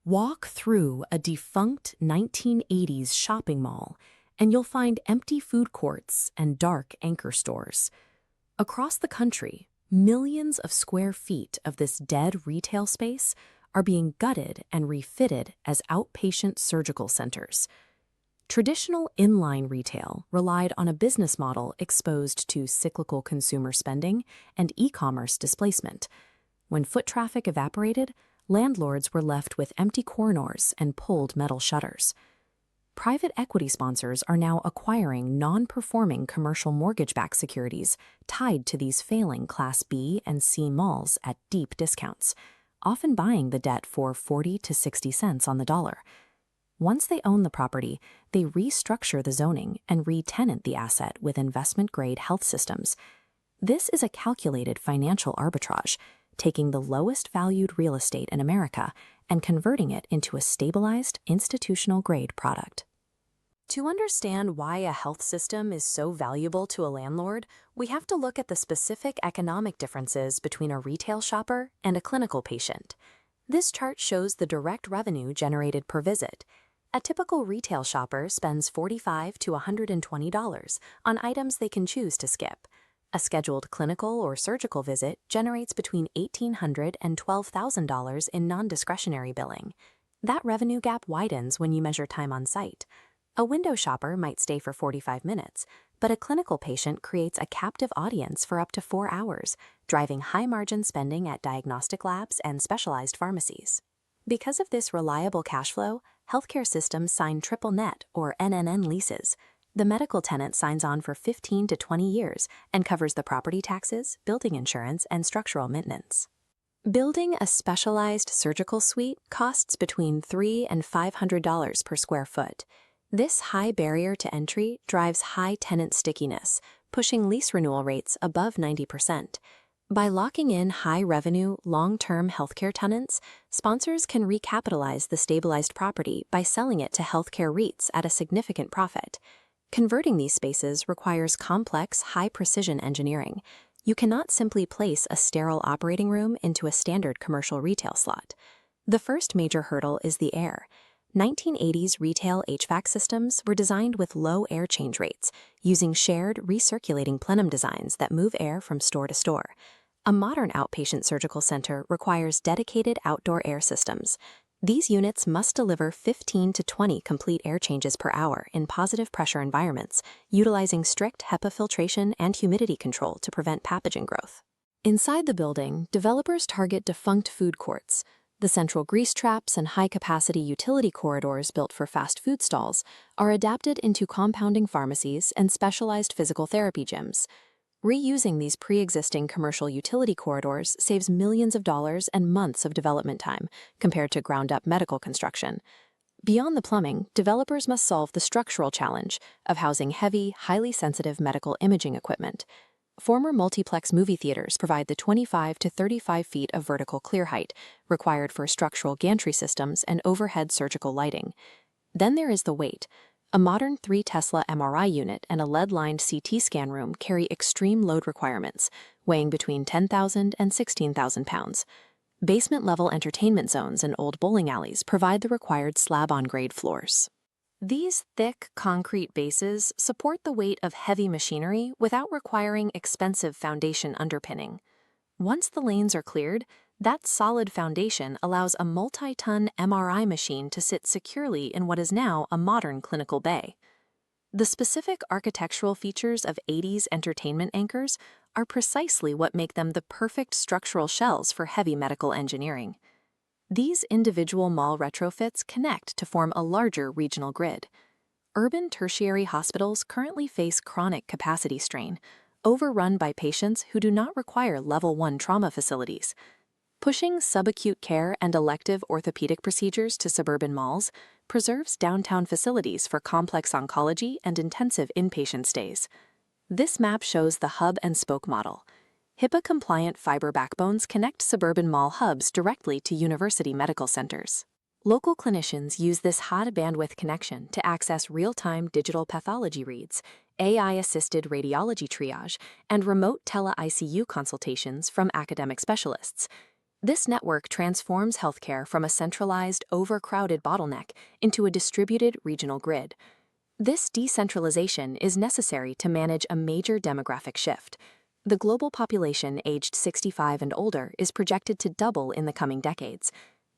Walk through a defunct 1980s shopping mall, and you'll find empty food courts and dark anchor stores. Across the country, millions of square feet of this dead retail space are being gutted and refitted as outpatient surgical centers. Traditional inline retail relied on a business model exposed to cyclical consumer spending and e-commerce displacement. When foot traffic evaporated, landlords were left with empty corridors and pulled metal shutters. Private equity sponsors are now acquiring non-performing commercial mortgage-backed securities tied to these failing Class B and C malls at deep discounts, often buying the debt for 40 to 60 cents on the dollar. Once they own the property, they restructure the zoning and re-tenant the asset with investment-grade health systems. This is a calculated financial arbitrage, taking the lowest valued real estate in America and converting it into a stabilized, institutional-grade product. To understand why a health system is so valuable to a landlord, we have to look at the specific economic differences between a retail shopper and a clinical patient. This chart shows the direct revenue generated per visit. A typical retail shopper spends $45 to $120 on items they can choose to skip. A scheduled clinical or surgical visit generates between $1,800 and $12,000 in non-discretionary billing. That revenue gap widens when you measure time on site. A window shopper might stay for 45 minutes, but a clinical patient creates a captive audience for up to 4 hours, driving high-margin spending at diagnostic labs and specialized pharmacies. Because of this reliable cash flow, healthcare systems sign triple net or NNN leases. The medical tenant signs on for 15 to 20 years and covers the property taxes, building insurance, and structural maintenance. Building a specialized surgical suite costs between $300 and $500 per square foot. This high barrier to entry drives high tenant stickiness, pushing lease renewal rates above 90%. By locking in high-revenue, long-term healthcare tenants, sponsors can recapitalize the stabilized property by selling it to healthcare REITs at a significant profit. Converting these spaces requires complex, high-precision engineering. You cannot simply place a sterile operating room into a standard commercial retail slot. The first major hurdle is the air. 1980s retail HVAC systems were designed with low air change rates, using shared, recirculating plenum designs that move air from store to store. A modern outpatient surgical center requires dedicated outdoor air systems. These units must deliver 15 to 20 complete air changes per hour in positive pressure environments, utilizing strict HEPA filtration and humidity control to prevent pathogen growth. Inside the building, developers target defunct food courts. The central grease traps and high-capacity utility corridors built for fast food stalls are adapted into compounding pharmacies and specialized physical therapy gyms. Reusing these pre-existing commercial utility corridors saves millions of dollars and months of development time compared to ground-up medical construction. Beyond the plumbing, developers must solve the structural challenge of housing heavy, highly sensitive medical imaging equipment. Former multiplex movie theaters provide the 25 to 35 feet of vertical clear height required for structural gantry systems and overhead surgical lighting. Then there is the weight. A modern 3 Tesla MRI unit and a lead-lined CT scan room carry extreme load requirements, weighing between 10,000 and 16,000 pounds. Basement-level entertainment zones and old bowling alleys provide the required slab-on-grade floors. These thick, concrete bases support the weight of heavy machinery without requiring expensive foundation underpinning. Once the lanes are cleared, that solid foundation allows a multi-ton MRI machine to sit securely in what is now a modern clinical bay. The specific architectural features of 80s entertainment anchors are precisely what make them the perfect structural shells for heavy medical engineering. These individual mall retrofits connect to form a larger regional grid. Urban tertiary hospitals currently face chronic capacity strain, overrun by patients who do not require Level 1 trauma facilities. Pushing subacute care and elective orthopedic procedures to suburban malls preserves downtown facilities for complex oncology and intensive inpatient stays. This map shows the hub-and-spoke model. HIPAA-compliant fiber backbones connect suburban mall hubs directly to university medical centers. Local clinicians use this high-bandwidth connection to access real-time digital pathology reads, AI-assisted radiology triage, and remote tele-ICU consultations from academic specialists. This network transforms healthcare from a centralized, overcrowded bottleneck into a distributed regional grid. This decentralization is necessary to manage a major demographic shift. The global population aged 65 and older is projected to double in the coming decades.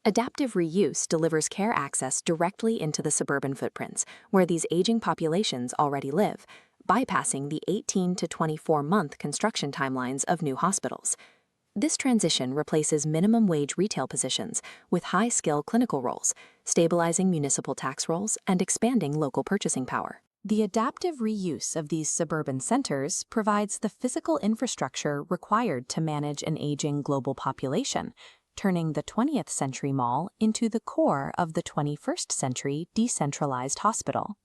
Adaptive reuse delivers care access directly into the suburban footprints, where these aging populations already live, bypassing the 18 to 24-month construction timelines of new hospitals. This transition replaces minimum wage retail positions with high-skill clinical roles, stabilizing municipal tax rolls and expanding local purchasing power. The adaptive reuse of these suburban centers provides the physical infrastructure required to manage an aging global population, turning the 20th century mall into the core of the 21st century decentralized hospital.